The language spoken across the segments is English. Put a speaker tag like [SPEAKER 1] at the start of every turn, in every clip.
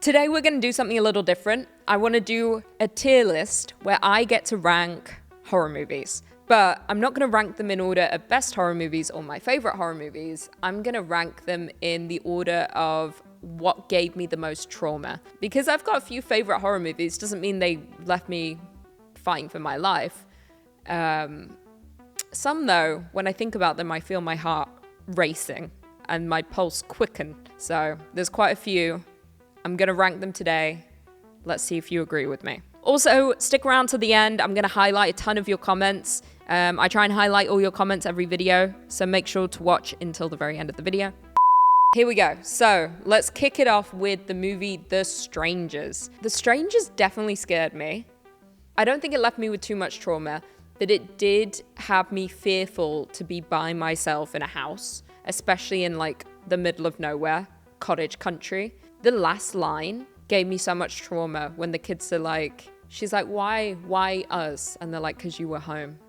[SPEAKER 1] Today we're going to do something a little different. I want to do a tier list where I get to rank horror movies. But I'm not going to rank them in order of best horror movies or my favorite horror movies. I'm going to rank them in the order of what gave me the most trauma. Because I've got a few favorite horror movies doesn't mean they left me fighting for my life. Some though, when I think about them, I feel my heart racing and my pulse quicken. So there's quite a few. I'm going to rank them today. Let's see if you agree with me. Also, stick around to the end. I'm going to highlight a ton of your comments. I try and highlight all your comments every video, so make sure to watch until the very end of the video. Here we go. So let's kick it off with the movie The Strangers. The Strangers definitely scared me. I don't think it left me with too much trauma, but it did have me fearful to be by myself in a house, especially in like the middle of nowhere, cottage country. The last line gave me so much trauma when the kids are like, she's like, why us? And they're like, because you were home.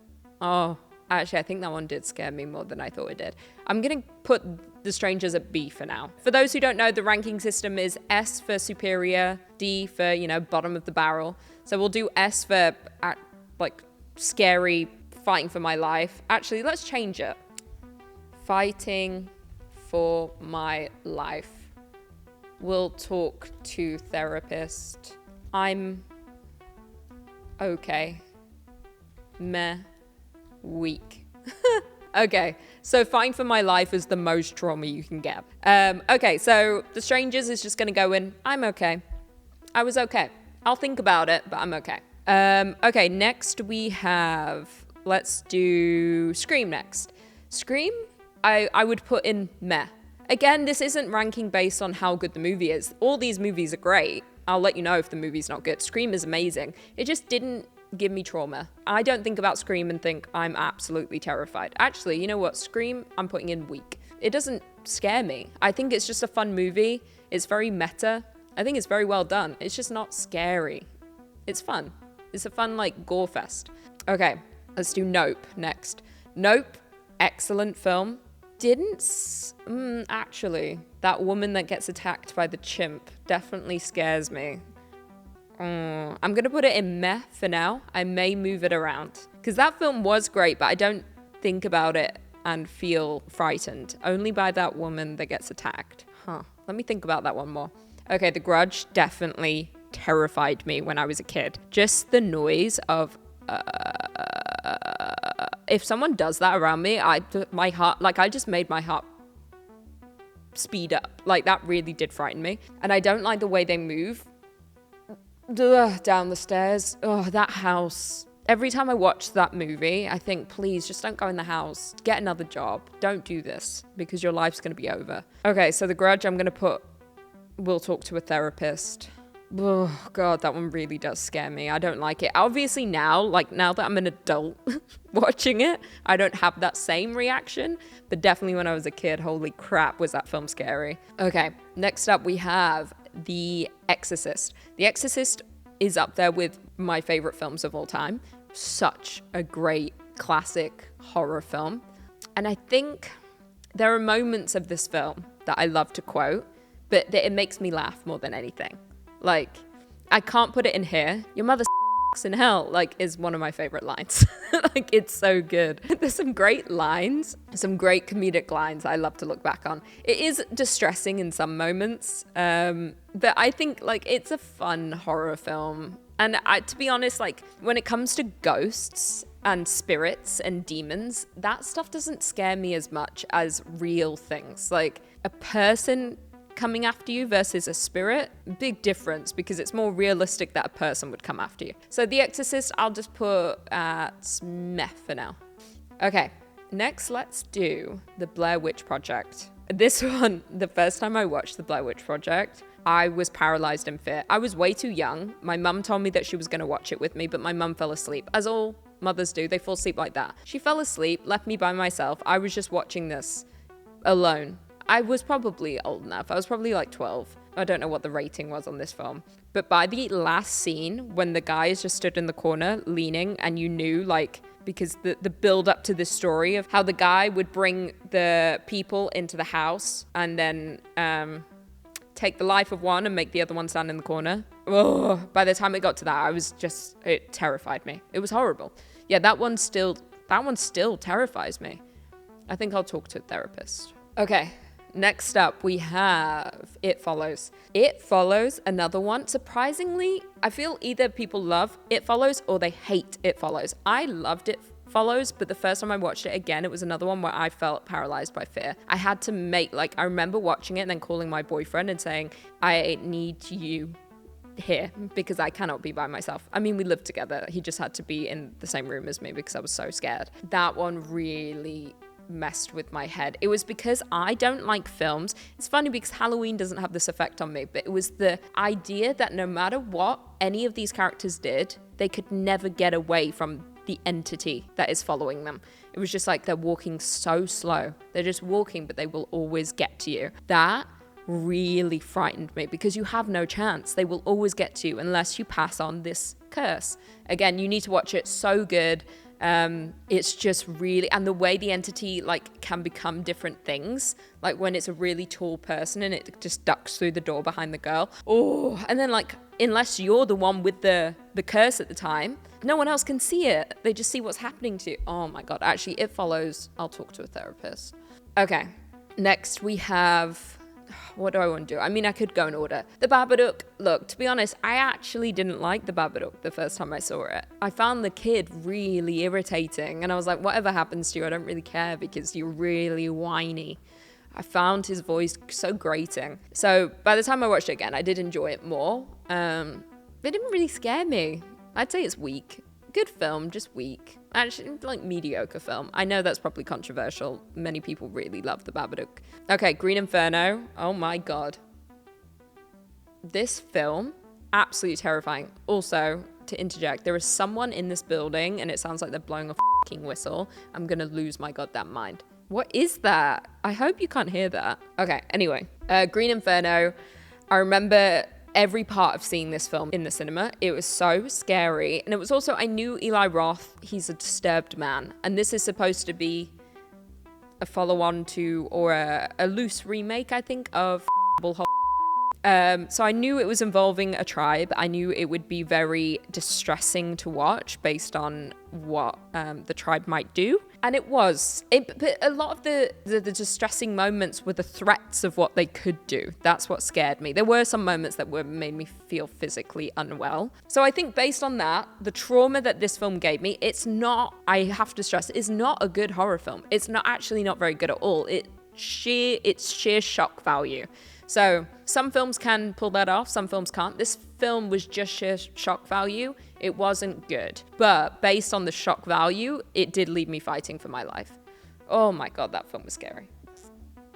[SPEAKER 1] Oh, actually, I think that one did scare me more than I thought it did. I'm going to put The Strangers at B for now. For those who don't know, the ranking system is S for superior, D for, bottom of the barrel. So we'll do S for, like, scary, fighting for my life. Actually, let's change it. Fighting for my life. We'll talk to therapist. I'm okay. Meh. Weak. Okay, so fighting for my life is the most trauma you can get. Okay, so The Strangers is just gonna go in, I'm okay. I was okay. I'll think about it, but I'm okay. Okay, next we have, let's do Scream next. Scream, I would put in meh. Again, this isn't ranking based on how good the movie is. All these movies are great. I'll let you know if the movie's not good. Scream is amazing. It just didn't give me trauma. I don't think about Scream and think I'm absolutely terrified. Actually, you know what? Scream, I'm putting in weak. It doesn't scare me. I think it's just a fun movie. It's very meta. I think it's very well done. It's just not scary. It's fun. It's a fun, like, gore fest. Okay, let's do Nope next. Nope, excellent film. Actually, that woman that gets attacked by the chimp definitely scares me. I'm gonna put it in meh for now. I may move it around because that film was great, but I don't think about it and feel frightened only by that woman that gets attacked. Let me think about that one more. Okay, The Grudge definitely terrified me when I was a kid. Just the noise of if someone does that around me, I just made my heart speed up. Like, that really did frighten me. And I don't like the way they move down the stairs. Oh, that house. Every time I watch that movie, I think, please, just don't go in the house. Get another job. Don't do this because your life's going to be over. Okay, so The Grudge, I'm going to put, we'll talk to a therapist. Oh, God, that one really does scare me. I don't like it. Obviously now that I'm an adult watching it, I don't have that same reaction. But definitely when I was a kid, holy crap, was that film scary. Okay, next up we have The Exorcist. The Exorcist is up there with my favorite films of all time. Such a great classic horror film. And I think there are moments of this film that I love to quote, but that it makes me laugh more than anything. Like, I can't put it in here. Your mother in hell, like, is one of my favorite lines. Like, it's so good. There's some great lines, some great comedic lines I love to look back on. It is distressing in some moments, but I think, like, it's a fun horror film. And to be honest, like, when it comes to ghosts and spirits and demons, that stuff doesn't scare me as much as real things. Like, a person coming after you versus a spirit, big difference because it's more realistic that a person would come after you. So The Exorcist, I'll just put at meh for now. Okay, next let's do The Blair Witch Project. This one, the first time I watched The Blair Witch Project, I was paralyzed in fear. I was way too young. My mum told me that she was going to watch it with me, but my mum fell asleep. As all mothers do, they fall asleep like that. She fell asleep, left me by myself. I was just watching this alone. I was probably old enough. I was probably like 12. I don't know what the rating was on this film. But by the last scene, when the guy is just stood in the corner leaning and you knew, like, because the build up to this story of how the guy would bring the people into the house and then take the life of one and make the other one stand in the corner. Oh, by the time it got to that, it terrified me. It was horrible. Yeah, that one still terrifies me. I think I'll talk to a therapist. Okay, next up we have It Follows. It Follows, another one. Surprisingly, I feel either people love It Follows or they hate It Follows. I loved It Follows, but the first time I watched it again, it was another one where I felt paralyzed by fear. I had to I remember watching it and then calling my boyfriend and saying, I need you here because I cannot be by myself. I mean, we lived together. He just had to be in the same room as me because I was so scared. That one really messed with my head. It was because I don't like films. It's funny because Halloween doesn't have this effect on me, but it was the idea that no matter what any of these characters did, they could never get away from the entity that is following them. It was just like they're walking so slow. They're just walking, but they will always get to you. That really frightened me because you have no chance. They will always get to you unless you pass on this curse. Again, you need to watch it. So good. It's just really, and the way the entity can become different things, like when it's a really tall person and it just ducks through the door behind the girl. Oh, and then unless you're the one with the curse at the time, no one else can see it. They just see what's happening to you. Oh my God. Actually, It Follows. I'll talk to a therapist. Okay. Next we have, what do I want to do? I mean, I could go in order. The Babadook. Look, to be honest, I actually didn't like The Babadook the first time I saw it. I found the kid really irritating. And I was like, whatever happens to you, I don't really care because you're really whiny. I found his voice so grating. So by the time I watched it again, I did enjoy it more. It didn't really scare me. I'd say it's weak. Good film, just weak. Actually, mediocre film. I know that's probably controversial. Many people really love The Babadook. Okay, Green Inferno. Oh my God. This film, absolutely terrifying. Also, to interject, there is someone in this building and it sounds like they're blowing a fucking whistle. I'm gonna lose my goddamn mind. What is that? I hope you can't hear that. Okay, anyway. Green Inferno. I remember every part of seeing this film in the cinema. It was so scary. And it was also, I knew Eli Roth, he's a disturbed man. And this is supposed to be a follow-on to, or a loose remake, I think, of so I knew it was involving a tribe. I knew it would be very distressing to watch based on what the tribe might do. And it was. But a lot of the distressing moments were the threats of what they could do. That's what scared me. There were some moments that made me feel physically unwell. So I think based on that, the trauma that this film gave me, it's not, I have to stress, it's not a good horror film. It's not very good at all. It's sheer shock value. So some films can pull that off, some films can't. This film was just sheer shock value. It wasn't good. But based on the shock value, it did leave me fighting for my life. Oh my God, that film was scary.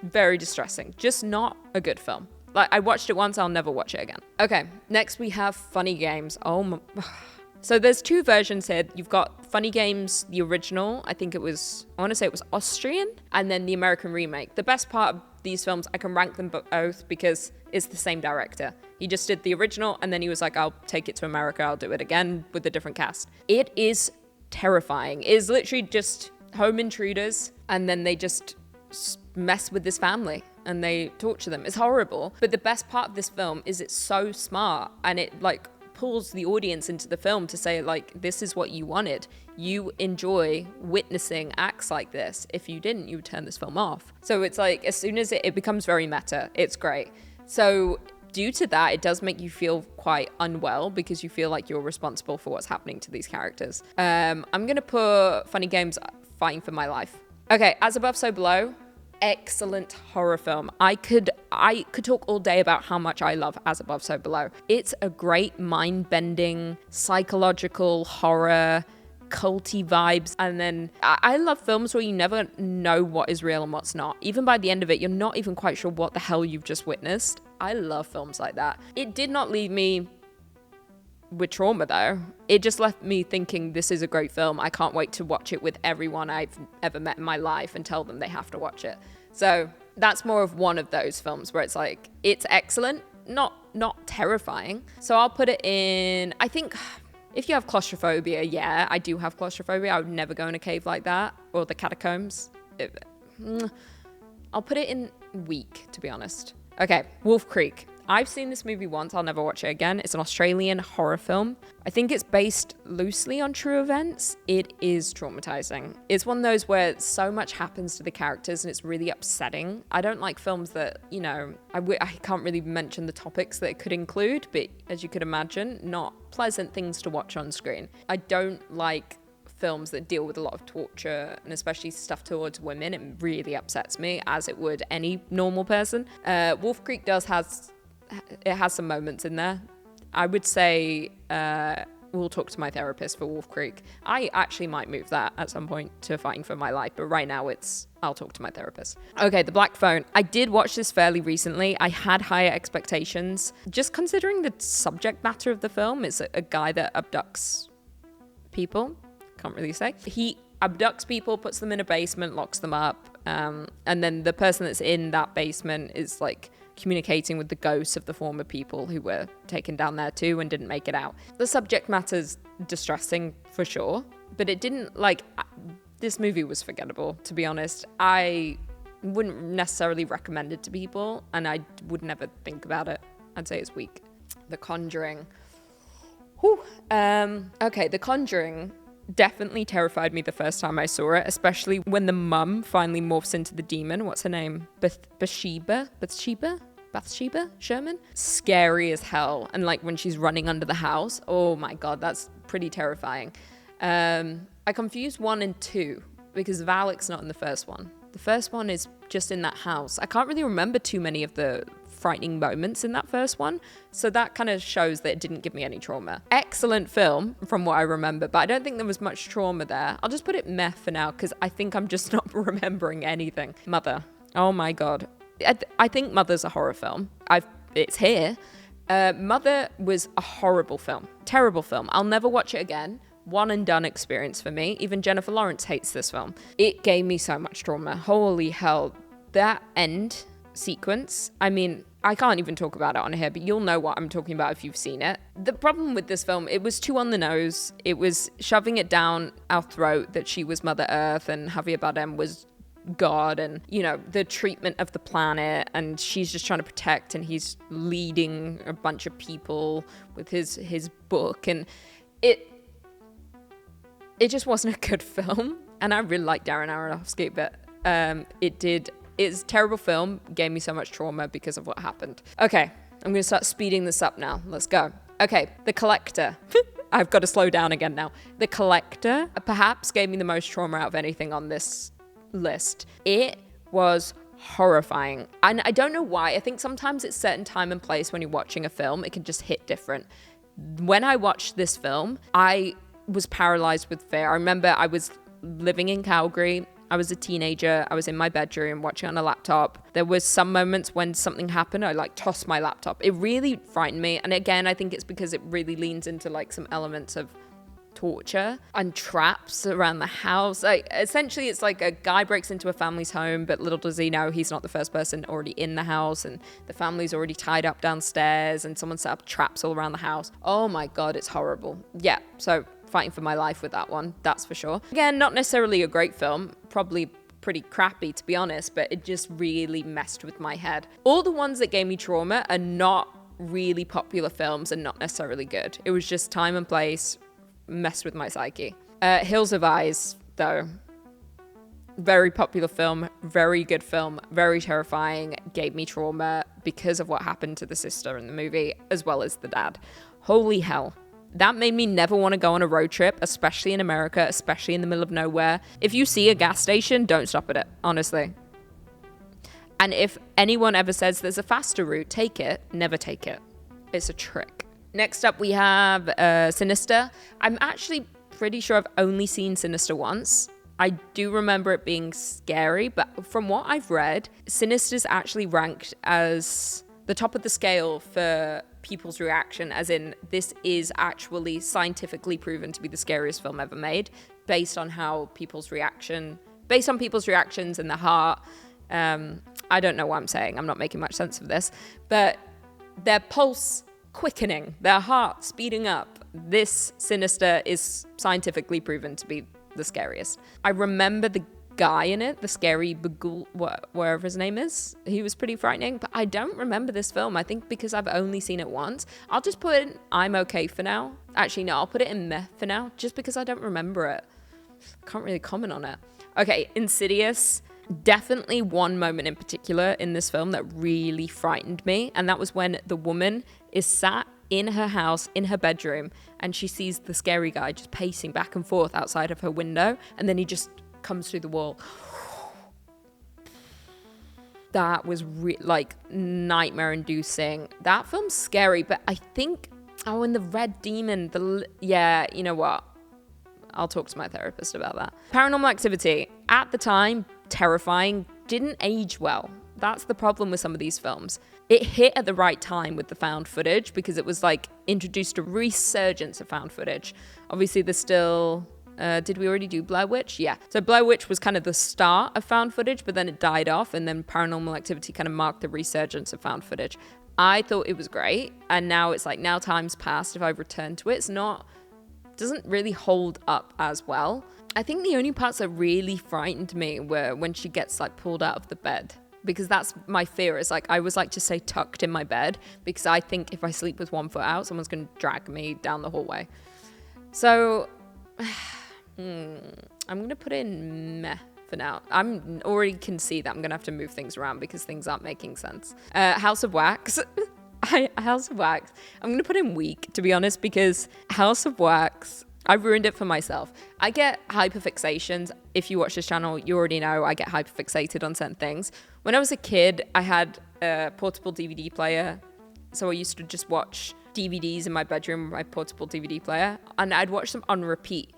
[SPEAKER 1] Very distressing. Just not a good film. I watched it once, I'll never watch it again. Okay, next we have Funny Games. Oh my... So there's two versions here. You've got Funny Games, the original. I want to say it was Austrian, and then the American remake. The best part of these films, I can rank them both because it's the same director. He just did the original, and then he was like, I'll take it to America. I'll do it again with a different cast. It is terrifying. It is literally just home intruders, and then they just mess with this family and they torture them. It's horrible. But the best part of this film is it's so smart, and it pulls the audience into the film to say, this is what you wanted. You enjoy witnessing acts like this. If you didn't, you would turn this film off. So it's as soon as it becomes very meta, it's great. So due to that, it does make you feel quite unwell because you feel like you're responsible for what's happening to these characters. I'm going to put Funny Games fighting for my life. Okay, As Above, So Below. Excellent horror film. I could talk all day about how much I love As Above, So Below. It's a great mind-bending psychological horror, culty vibes. And then I love films where you never know what is real and what's not. Even by the end of it, you're not even quite sure what the hell you've just witnessed. I love films like that. It did not leave me with trauma though. It just left me thinking this is a great film. I can't wait to watch it with everyone I've ever met in my life and tell them they have to watch it. So that's more of one of those films where it's it's excellent, not terrifying. So I'll put it in, I think if you have claustrophobia, yeah, I do have claustrophobia. I would never go in a cave like that or the catacombs. I'll put it in weak, to be honest. Okay, Wolf Creek. I've seen this movie once. I'll never watch it again. It's an Australian horror film. I think it's based loosely on true events. It is traumatizing. It's one of those where so much happens to the characters and it's really upsetting. I don't like films that, you know, I can't really mention the topics that it could include, but as you could imagine, not pleasant things to watch on screen. I don't like films that deal with a lot of torture and especially stuff towards women. It really upsets me, as it would any normal person. Wolf Creek has some moments in there. I would say we'll talk to my therapist for Wolf Creek. I actually might move that at some point to Fighting for My Life, but right now I'll talk to my therapist. Okay, The Black Phone. I did watch this fairly recently. I had higher expectations. Just considering the subject matter of the film, it's a guy that abducts people. Can't really say. He abducts people, puts them in a basement, locks them up, and then the person that's in that basement is like communicating with the ghosts of the former people who were taken down there too and didn't make it out. The subject matter's distressing for sure, but it didn't this movie was forgettable, to be honest. I wouldn't necessarily recommend it to people, and I would never think about it. I'd say it's weak. The Conjuring. Whew. Okay, The Conjuring definitely terrified me the first time I saw it, especially when the mum finally morphs into the demon. What's her name? Bathsheba Sherman? Scary as hell. And like when she's running under the house, oh my god, that's pretty terrifying. I confused 1 and 2 because Valak's not in the first one. The first one is just in that house. I can't really remember too many of the frightening moments in that first one, so that kind of shows that it didn't give me any trauma. Excellent film from what I remember, but I don't think there was much trauma there. I'll just put it meh for now because I think I'm just not remembering anything. Mother. Oh my god. I think Mother's a horror film. It's here. Mother was a horrible film. Terrible film. I'll never watch it again. One and done experience for me. Even Jennifer Lawrence hates this film. It gave me so much trauma. Holy hell. That end sequence, I mean, I can't even talk about it on here, but you'll know what I'm talking about if you've seen it. The problem with this film, it was too on the nose. It was shoving it down our throat that she was Mother Earth and Javier Bardem was God, and, you know, the treatment of the planet, and she's just trying to protect, and he's leading a bunch of people with his book, and it just wasn't a good film. And I really like Darren Aronofsky, but it's a terrible film, gave me so much trauma because of what happened. Okay, I'm going to start speeding this up now. Let's go. Okay, The Collector. I've got to slow down again now. The Collector perhaps gave me the most trauma out of anything on this list. It was horrifying. And I don't know why. I think sometimes it's certain time and place when you're watching a film, it can just hit different. When I watched this film, I was paralyzed with fear. I remember I was living in Calgary. I was a teenager. I was in my bedroom watching on a laptop. There was some moments when something happened, I tossed my laptop. It really frightened me. And again, I think it's because it really leans into some elements of torture and traps around the house. Essentially, it's like a guy breaks into a family's home, but little does he know he's not the first person already in the house, and the family's already tied up downstairs, and someone set up traps all around the house. Oh my god, it's horrible. Yeah, so Fighting for My Life with that one, that's for sure. Again, not necessarily a great film, probably pretty crappy to be honest, but it just really messed with my head. All the ones that gave me trauma are not really popular films and not necessarily good. It was just time and place messed with my psyche. Hills of Eyes, though, very popular film, very good film, very terrifying, gave me trauma because of what happened to the sister in the movie, as well as the dad. Holy hell. That made me never want to go on a road trip, especially in America, especially in the middle of nowhere. If you see a gas station, don't stop at it, honestly. And if anyone ever says there's a faster route, take it, never take it. It's a trick. Next up, we have Sinister. I'm actually pretty sure I've only seen Sinister once. I do remember it being scary, but from what I've read, Sinister's actually ranked as the top of the scale for people's reaction, as in this is actually scientifically proven to be the scariest film ever made, based on people's reactions in the heart. I don't know what I'm saying. I'm not making much sense of this, but their pulse quickening, their heart speeding up. This Sinister is scientifically proven to be the scariest. I remember the guy in it, the scary Bagul, wherever his name is. He was pretty frightening, but I don't remember this film. I think because I've only seen it once. I'll just put it in I'm okay for now. Actually, no, I'll put it in meh for now, just because I don't remember it. Can't really comment on it. Okay, Insidious. Definitely one moment in particular in this film that really frightened me, and that was when the woman is sat in her house, in her bedroom, and she sees the scary guy just pacing back and forth outside of her window, and then he just comes through the wall. That was like nightmare inducing. That film's scary, but I think, and the Red Demon, yeah, you know what? I'll talk to my therapist about that. Paranormal Activity, at the time, terrifying, didn't age well. That's the problem with some of these films. It hit at the right time with the found footage because it was like introduced a resurgence of found footage. Obviously, there's still... did we already do Blair Witch? Yeah. So Blair Witch was kind of the start of found footage, but then it died off, and then Paranormal Activity kind of marked the resurgence of found footage. I thought it was great, and now it's like, now time's passed. If I've returned to it, doesn't really hold up as well. I think the only parts that really frightened me were when she gets like pulled out of the bed, because that's my fear. Is like, I was like to say tucked in my bed, because I think if I sleep with one foot out, someone's going to drag me down the hallway. So I'm going to put in meh for now. I'm already can see that I'm going to have to move things around because things aren't making sense. House of Wax. House of Wax. I'm going to put in weak, to be honest, because House of Wax, I ruined it for myself. I get hyperfixations. If you watch this channel, you already know I get hyperfixated on certain things. When I was a kid, I had a portable DVD player. So I used to just watch DVDs in my bedroom with my portable DVD player, and I'd watch them on repeat.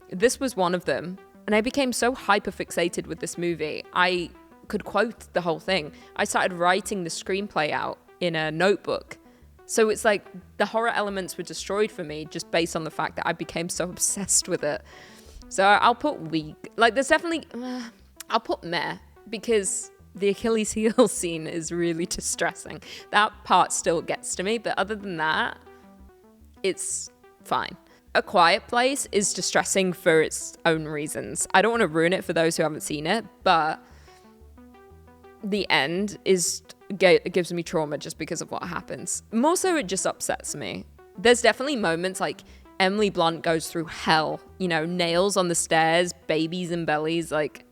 [SPEAKER 1] This was one of them. And I became so hyperfixated with this movie, I could quote the whole thing. I started writing the screenplay out in a notebook. So it's like the horror elements were destroyed for me just based on the fact that I became so obsessed with it. So I'll put weak. Like, there's definitely, I'll put meh, because the Achilles heel scene is really distressing. That part still gets to me, but other than that, it's fine. A Quiet Place is distressing for its own reasons. I don't want to ruin it for those who haven't seen it, but the end gives me trauma just because of what happens. More so, it just upsets me. There's definitely moments like Emily Blunt goes through hell, you know, nails on the stairs, babies and bellies, like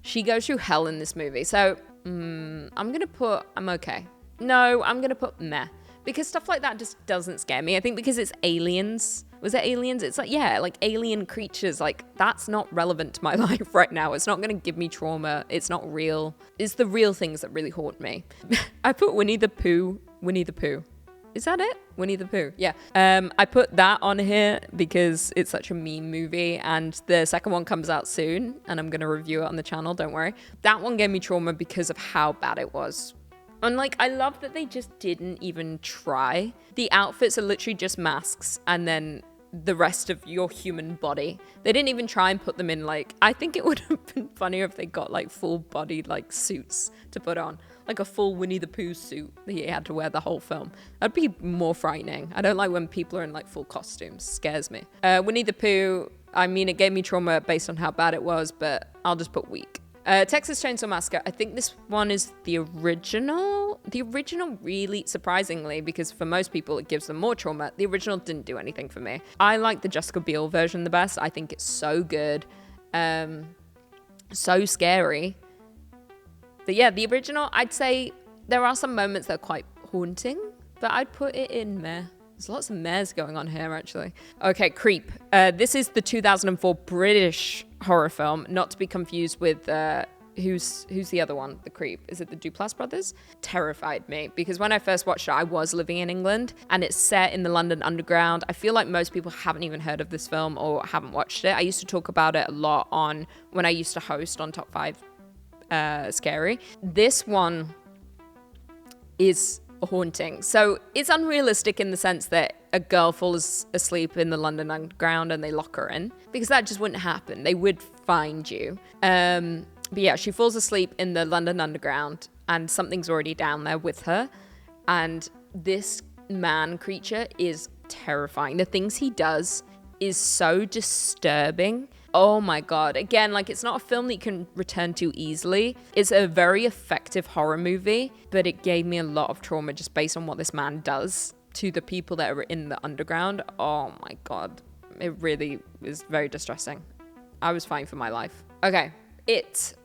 [SPEAKER 1] she goes through hell in this movie. So I'm okay. No, I'm gonna put meh, because stuff like that just doesn't scare me. I think because it's aliens. Was it aliens? It's like, yeah, like alien creatures. Like, that's not relevant to my life right now. It's not going to give me trauma. It's not real. It's the real things that really haunt me. I put Winnie the Pooh. Is that it? Winnie the Pooh. Yeah. I put that on here because it's such a meme movie, and the second one comes out soon, and I'm going to review it on the channel. Don't worry. That one gave me trauma because of how bad it was. And like, I love that they just didn't even try. The outfits are literally just masks and then the rest of your human body. They didn't even try and put them in, like, I think it would have been funnier if they got like full body like suits to put on, like a full Winnie the Pooh suit that he had to wear the whole film. That'd be more frightening. I don't like when people are in like full costumes. Scares me. Winnie the Pooh, I mean, it gave me trauma based on how bad it was, but I'll just put weak. Texas Chainsaw Massacre, I think this one is the original. The original, really, surprisingly, because for most people it gives them more trauma, the original didn't do anything for me. I like the Jessica Biel version the best. I think it's so good. So scary. But yeah, the original, I'd say there are some moments that are quite haunting, but I'd put it in meh. There's lots of mehs going on here, actually. Okay, Creep. This is the 2004 British horror film, not to be confused with who's the other one, The Creep. Is it the Duplass brothers? Terrified me, because when I first watched it, I was living in England, and it's set in the London Underground. I feel like most people haven't even heard of this film or haven't watched it. I used to talk about it a lot when I used to host on Top 5 Scary. This one is haunting. So it's unrealistic in the sense that a girl falls asleep in the London Underground and they lock her in, because that just wouldn't happen. They would find you. But yeah, she falls asleep in the London Underground and something's already down there with her. And this man creature is terrifying. The things he does is so disturbing. Oh my God. Again, like, it's not a film that you can return to easily. It's a very effective horror movie, but it gave me a lot of trauma just based on what this man does to the people that are in the underground. Oh my God. It really is very distressing. I was fighting for my life. Okay. It.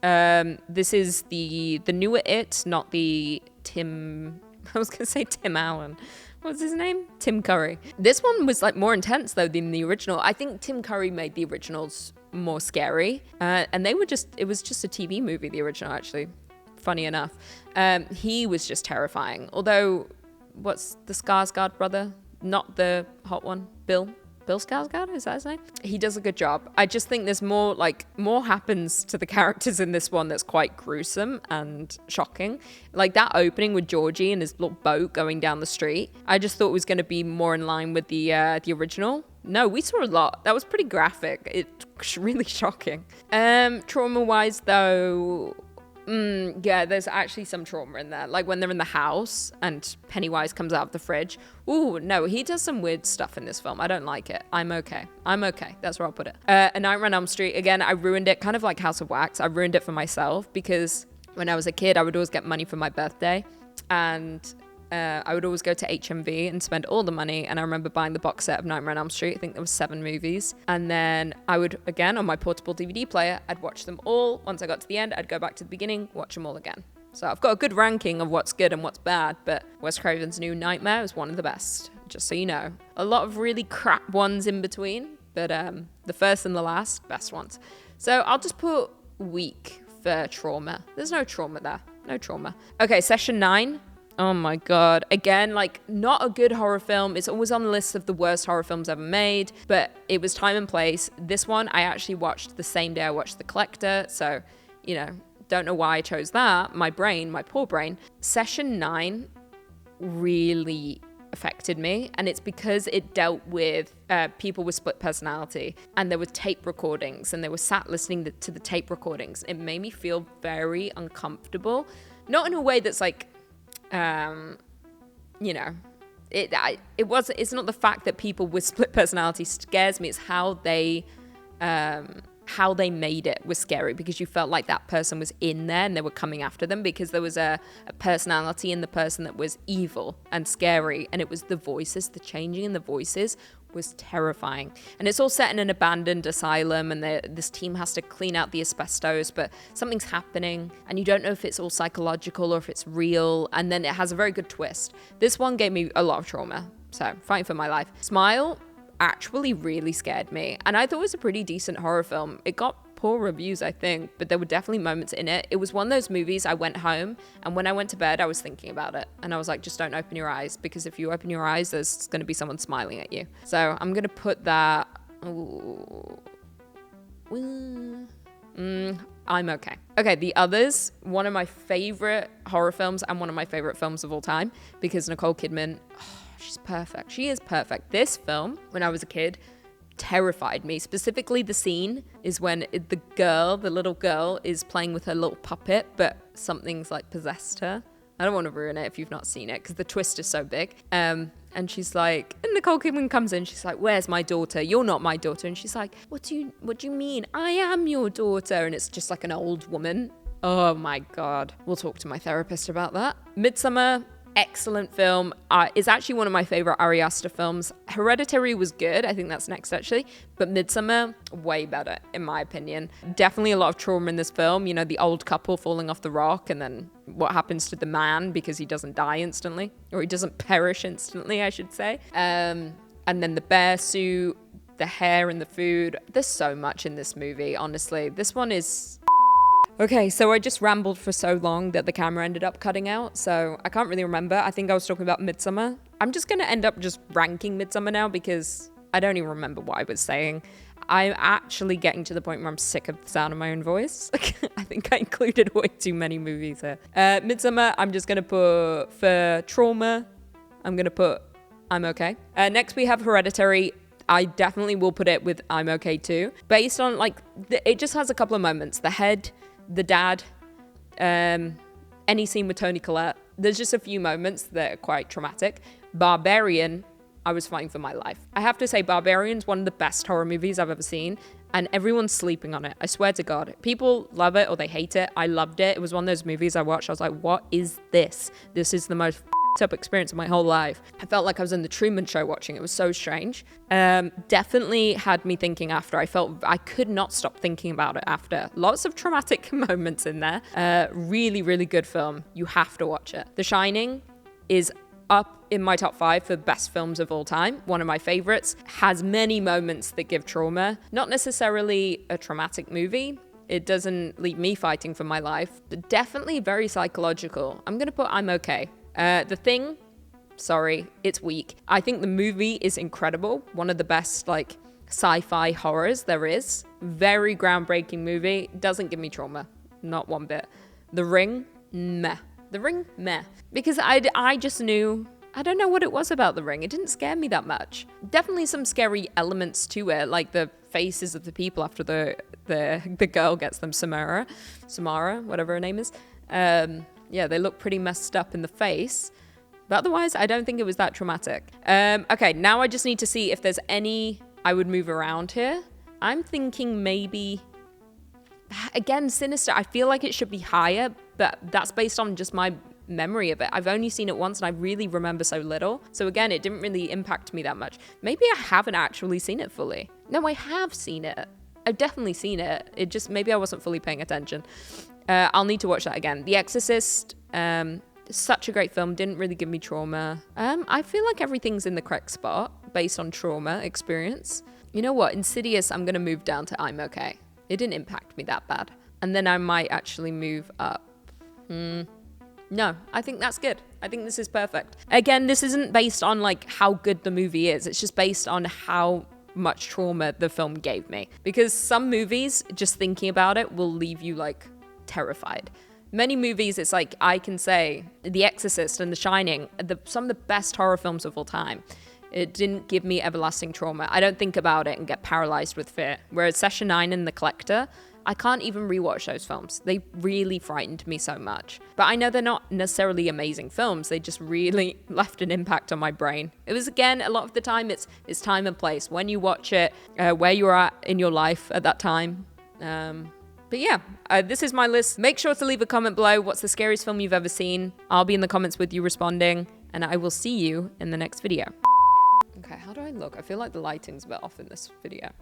[SPEAKER 1] This is the newer It, not the Tim... I was going to say Tim Allen. What's his name? Tim Curry. This one was like more intense though than the original. I think Tim Curry made the originals more scary. And it was just a TV movie, the original, actually. Funny enough. He was just terrifying. Although, what's the Skarsgård brother? Not the hot one. Bill Skarsgård, is that his name? He does a good job. I just think there's more happens to the characters in this one that's quite gruesome and shocking. Like that opening with Georgie and his little boat going down the street. I just thought it was going to be more in line with the original. No, we saw a lot. That was pretty graphic. It's really shocking. Trauma-wise though, yeah, there's actually some trauma in there. Like when they're in the house and Pennywise comes out of the fridge. Ooh, no, he does some weird stuff in this film. I don't like it. I'm okay. That's where I'll put it. A Nightmare on Elm Street, again, I ruined it, kind of like House of Wax. I ruined it for myself because when I was a kid, I would always get money for my birthday. And I would always go to HMV and spend all the money. And I remember buying the box set of Nightmare on Elm Street. I think there was 7 movies. And then I would, again, on my portable DVD player, I'd watch them all. Once I got to the end, I'd go back to the beginning, watch them all again. So I've got a good ranking of what's good and what's bad. But Wes Craven's New Nightmare is one of the best, just so you know. A lot of really crap ones in between. But the first and the last, best ones. So I'll just put weak for trauma. There's no trauma there. No trauma. Okay, Session 9. Oh my God. Again, like not a good horror film. It's always on the list of the worst horror films ever made, but it was time and place. This one I actually watched the same day I watched The Collector. So, you know, don't know why I chose that. My poor brain. Session 9 really affected me. And it's because it dealt with people with split personality, and there were tape recordings, and they were sat listening to the tape recordings. It made me feel very uncomfortable. Not in a way that's like, you know, it's not the fact that people with split personality scares me. It's how they made it was scary, because you felt like that person was in there and they were coming after them, because there was a personality in the person that was evil and scary. And it was the voices, the changing in the voices was terrifying. And it's all set in an abandoned asylum, and this team has to clean out the asbestos, but something's happening and you don't know if it's all psychological or if it's real. And then it has a very good twist. This one gave me a lot of trauma, so fighting for my life. Smile actually really scared me, and I thought it was a pretty decent horror film. It got poor reviews, I think, but there were definitely moments in it. It was one of those movies I went home, and when I went to bed I was thinking about it, and I was like, just don't open your eyes, because if you open your eyes there's going to be someone smiling at you. So I'm going to put that, I'm okay. Okay, The Others, one of my favorite horror films and one of my favorite films of all time, because Nicole Kidman, she's perfect. She is perfect. This film, when I was a kid, terrified me. Specifically, the scene is when the little girl is playing with her little puppet, but something's like possessed her. I don't want to ruin it if you've not seen it, because the twist is so big. And she's like, and Nicole Kidman comes in, she's like, where's my daughter? You're not my daughter. And she's like, what do you mean? I am your daughter. And it's just like an old woman. Oh my God. We'll talk to my therapist about that. Midsommar, excellent film. It's actually one of my favorite Ari Aster films. Hereditary was good. I think that's next, actually. But Midsommar, way better, in my opinion. Definitely a lot of trauma in this film. You know, the old couple falling off the rock, and then what happens to the man because he doesn't die instantly, or he doesn't perish instantly, I should say. And then the bear suit, the hair and the food. There's so much in this movie, honestly. This one is... Okay, so I just rambled for so long that the camera ended up cutting out, so I can't really remember. I think I was talking about Midsommar. I'm just going to end up just ranking Midsommar now, because I don't even remember what I was saying. I'm actually getting to the point where I'm sick of the sound of my own voice. I think I included way too many movies here. Midsommar, I'm just going to put, for trauma, I'm going to put I'm okay. Next we have Hereditary. I definitely will put it with I'm okay too. Based on, like, it just has a couple of moments. The head... the dad, any scene with Toni Collette. There's just a few moments that are quite traumatic. Barbarian, I was fighting for my life. I have to say, Barbarian's one of the best horror movies I've ever seen. and everyone's sleeping on it. I swear to God. People love it or they hate it. I loved it. It was one of those movies I watched. I was like, what is this? This is the most up experience of my whole life. I felt like I was in the Truman Show watching. It was so strange. Definitely had me thinking after. I could not stop thinking about it after. Lots of traumatic moments in there. Really, really good film. You have to watch it. The Shining is up in my top 5 for best films of all time. One of my favorites. Has many moments that give trauma. Not necessarily a traumatic movie. It doesn't leave me fighting for my life. But definitely very psychological. I'm gonna put I'm okay. The Thing, sorry, it's weak. I think the movie is incredible. One of the best, like, sci-fi horrors there is. Very groundbreaking movie. Doesn't give me trauma. Not one bit. The Ring, meh. The Ring, meh. Because I just knew, I don't know what it was about The Ring. It didn't scare me that much. Definitely some scary elements to it, like the faces of the people after the girl gets them, Samara, whatever her name is. Yeah, they look pretty messed up in the face. But otherwise, I don't think it was that traumatic. Okay, now I just need to see if there's any I would move around here. I'm thinking maybe, again, Sinister. I feel like it should be higher, but that's based on just my memory of it. I've only seen it once and I really remember so little. So again, it didn't really impact me that much. Maybe I haven't actually seen it fully. No, I have seen it. I've definitely seen it. It just, maybe I wasn't fully paying attention. I'll need to watch that again. The Exorcist, such a great film, didn't really give me trauma. I feel like everything's in the correct spot based on trauma experience. You know what? Insidious, I'm going to move down to I'm okay. It didn't impact me that bad. And then I might actually move up. No, I think that's good. I think this is perfect. Again, this isn't based on like how good the movie is. It's just based on how much trauma the film gave me. Because some movies, just thinking about it, will leave you like terrified. Many movies, it's like I can say The Exorcist and The Shining, some of the best horror films of all time. It didn't give me everlasting trauma. I don't think about it and get paralyzed with fear. Whereas Session 9 and The Collector, I can't even rewatch those films. They really frightened me so much. But I know they're not necessarily amazing films. They just really left an impact on my brain. It was, again, a lot of the time, it's time and place. When you watch it, where you're at in your life at that time. But yeah, this is my list. Make sure to leave a comment below. What's the scariest film you've ever seen? I'll be in the comments with you responding, and I will see you in the next video. Okay, how do I look? I feel like the lighting's a bit off in this video.